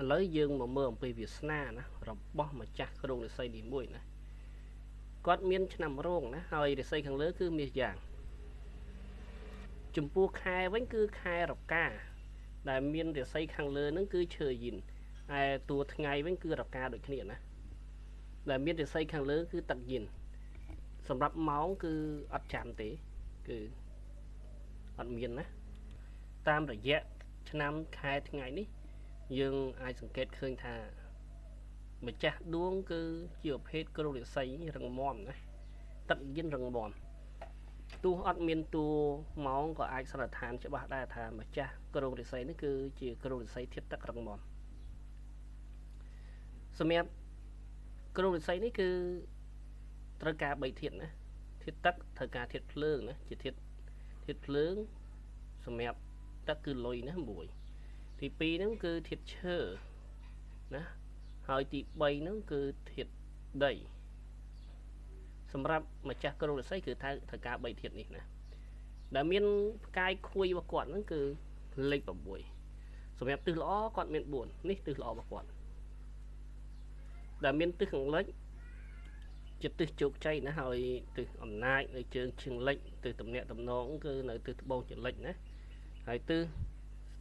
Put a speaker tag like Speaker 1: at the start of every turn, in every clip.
Speaker 1: lấy dương mà mơអំពីវាសនាណារបស់ម្ចាស់គ្រងរិស័យនីមួយណាគាត់មានឆ្នាំរងណាហើយរិស័យខាងលើគឺមាសយ៉ាងចំពោះខែវិញគឺខែរកាដែលមានរិស័យខាងលើហ្នឹងគឺឈើយីនហើយតួថ្ងៃវិញគឺរកាដូចគ្នាណាដែលមានរិស័យខាងលើគឺទឹកយីនសម្រាប់ម៉ោងគឺអត់ចាំទេគឺអត់មានណាតាមរយៈឆ្នាំខែថ្ងៃនេះយើងអាចសង្កេតឃើញថាម្ចាស់ដួងគឺជាប្រភេទគ្រោះរិស័យរឹងមាំណាទឹកយិនរឹងមាំទោះអត់មានតួម៉ោងក៏អាចសន្និដ្ឋានច្បាស់ដែរថាម្ចាស់គ្រោះរិស័យនេះគឺជាគ្រោះរិស័យធាតុទឹករឹងមាំសម្រាប់គ្រោះរិស័យនេះគឺត្រូវការ3ធាតុណាធាតុទឹកត្រូវការធាតុភ្លើងណាជាធាតុភ្លើងសម្រាប់ទឹកគឺលុយណាមួយទី2ហ្នឹងគឺធាតុឈើណាហើយទី3ហ្នឹងគឺធាតុដីសម្រាប់ម្ចាស់គ្រោះរិស័យគឺត្រូវការ3ធាតុនេះណាដែលមានផ្កាយខួយរបស់គាត់ហ្នឹងគឺលេខ6សម្រាប់ទិសល្អគាត់មាន4នេះទិសល្អរបស់គាត់ដែលមានទិសខាងលិចជាទិសជោគជ័យណាហើយទិសអំណាចនៅជើងឈៀងលិចទិសទំនាក់ទំនងគឺនៅទិសត្បូងជាលិចណាហើយទិសស្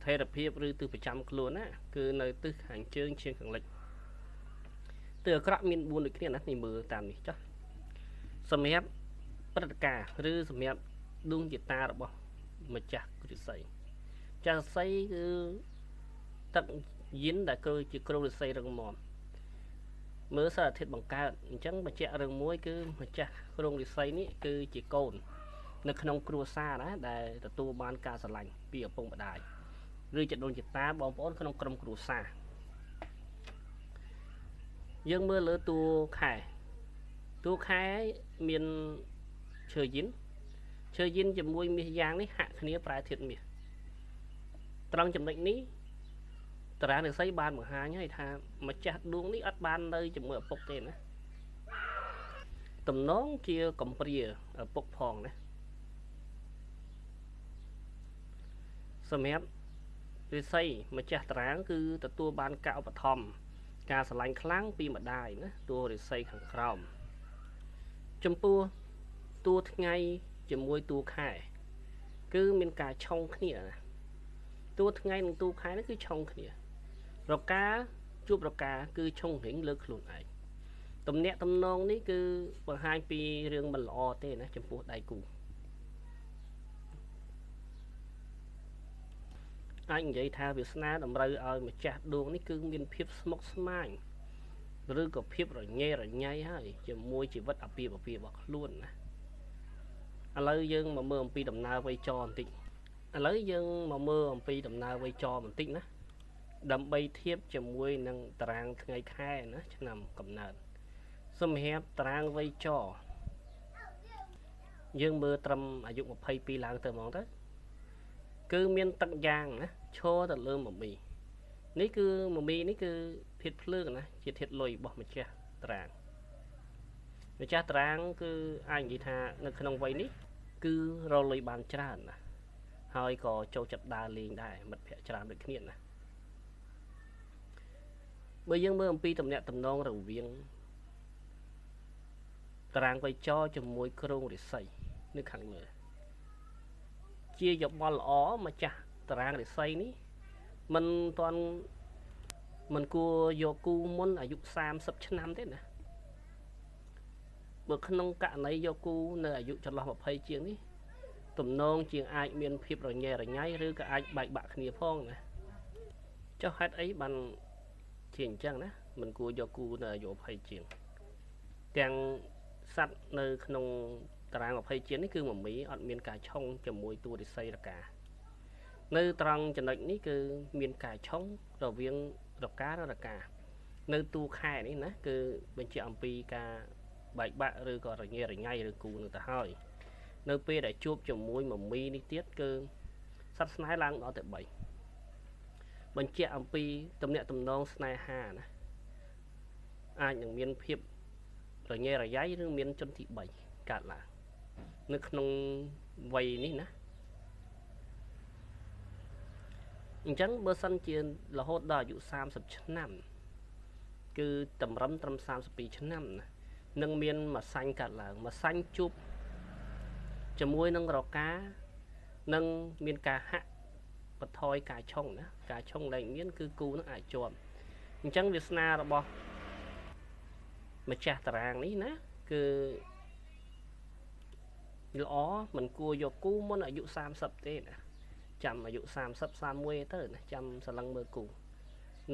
Speaker 1: ថិរភាពឬទិសប្រចាំខ្លួនណាគឺនៅទិសខាងជើងឈៀងខាងលិចទិសអាក្រក់មាន4ដូចគ្នាណានេះមើលតាមនេះចុះសម្រាប់ព្រឹត្តិការណ៍ឬសម្រាប់ដួងជាតារបស់ម្ចាស់រិស័យចាស់រិស័យគឺទឹកយិនដែលគឺជាគ្រោះរិស័យរឹងមាំមើលសារធាតុបង្កើតអញ្ចឹងបញ្ជាក់រឿងមួយគឺម្ចាស់គ្រោះរិស័យនេះគឺជាកូននៅក្នុងគ្រួសារណាដែលទទួលបានការស្រឡាញ់ពីឪពុកម្ដាយឬជាដូនជាតាបងប្អូនក្នុងក្រុមគ្រួសារយើងមើលលើតួខែមានឈើយិនជាមួយមាសយ៉ាងនេះហាក់គ្នាប្រែធាតុមាសត្រង់ចំណុចនេះតារារិស័យបានបង្ហាញហើយថាម្ចាស់ដួងនេះអត់បាននៅជាមួយឪពុកទេណាតំណងជាកំព្រាឪពុកផងណាសម្រាប់រិស័យម្ចាស់តារាងគឺទទួលបានការឧបត្ថម្ភការស្រឡាញ់ខ្លាំងពីម្ដាយណាតួរិស័យខាងក្រោមចំពោះតួថ្ងៃជាមួយតួខែគឺមានការឆុងគ្នាណាតួថ្ងៃនិងតួខែនេះគឺឆុងគ្នារកាជួបរកាគឺឆុងរៀងលើខ្លួនឯងទំនាក់ទំនងនេះគឺបង្ហាញពីរឿងមិនល្អទេណាចំពោះដៃគូអាចនិយាយថាវាសនាតម្រូវឲ្យម្ចាស់ដួងនេះគឺមានភាពស្មុគស្មាញឬក៏ភាពរញ៉េរញ៉ៃហើយជាមួយជីវិតអាពាហ៍ពិពាហ៍របស់ខ្លួនណាឥឡូវយើងមកមើលអំពីដំណើរវ័យចរបន្តិចណាដើម្បីធៀបជាមួយនឹងតារាងថ្ងៃខែណាឆ្នាំកំណើតសម្រាប់តារាងវ័យចរយើងមើលត្រឹមអាយុ22ឡើងទៅហ្មងទៅគឺមានទឹកយ៉ាងណាឈរទៅលើមមីនេះគឺមមីនេះគឺធាតុភ្លើងណាជាធាតុលុយរបស់ម្ចាស់តារាងគឺអាចនិយាយថានៅក្នុងវ័យនេះគឺរលុយបានច្រើនណាហើយក៏ចូលចិត្តដើរលេងដែរមិត្តភ័ក្តិច្រើនដូចគ្នាណាបើយើងមើលអំពីតំណែងតំណងរវាងតារាងវ័យចរជាមួយគ្រោងរិស័យនៅខាងលើជាយោបល់ល្អម្ចាស់តារាងរិស័យនេះមិនគួរយកគូមុនអាយុ30ឆ្នាំទេណាបើក្នុងករណីយកគូនៅអាយុចន្លោះ20ជាងនេះទំនងជាងអាចមានភាពរញ៉េរញ៉ៃឬក៏អាចបែកបាក់គ្នាផងណាចុះហេតុអីបានជាអញ្ចឹងណាមិនគួរយកគូនៅអាយុ20ជាងទាំងសัตว์នៅក្នុងតារាង20ជាងនេះគឺមមីអត់មានការឆុងជាមួយតួរិស័យរកានៅត្រង់ចំណុចនេះគឺមានការឆុងរវាងរកានៅតួខែនេះណាគឺបញ្ជាក់អំពីការបែកបាក់ឬក៏រញ៉េរញ៉ៃឬគូនឹងទៅហើយនៅពេលដែលជួបជាមួយមមីនេះទៀតគឺសត្វស្នេហ៍ឡើងដល់ទៅ3បញ្ជាក់អំពីទំនាក់ទំនងស្នេហាណាអាចនឹងមានភាពរញ៉េរញ៉ៃឬមានជនទី3កើតឡើងនៅក្នុងវ័យនេះណា អញ្ចឹងបើសិនជារហូតដល់អាយុ30ឆ្នាំគឺតម្រឹមត្រឹម32ឆ្នាំណានឹងមានម្សាញ់កាត់ឡើងម្សាញ់ជួបជាមួយនឹងរកានឹងមានការហាក់បន្ថយការឆុងណាការឆុងដែលមានគឺគូនឹងអាចជាប់អញ្ចឹងវាសនារបស់ម្ចាស់តារាងនេះណាគឺល្អមិនគួរយកគូមុនអាយុ30ទេណាចាំអាយុ30 31ទៅណាចាំសឡឹងមើលគូ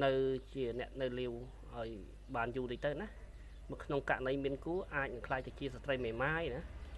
Speaker 1: នៅជាអ្នកនៅលាវឲ្យបានយូរតិចទៅណាមកក្នុងករណីមានគូអាចនឹងខ្លាចទៅជាស្ត្រីមេម៉ាយណា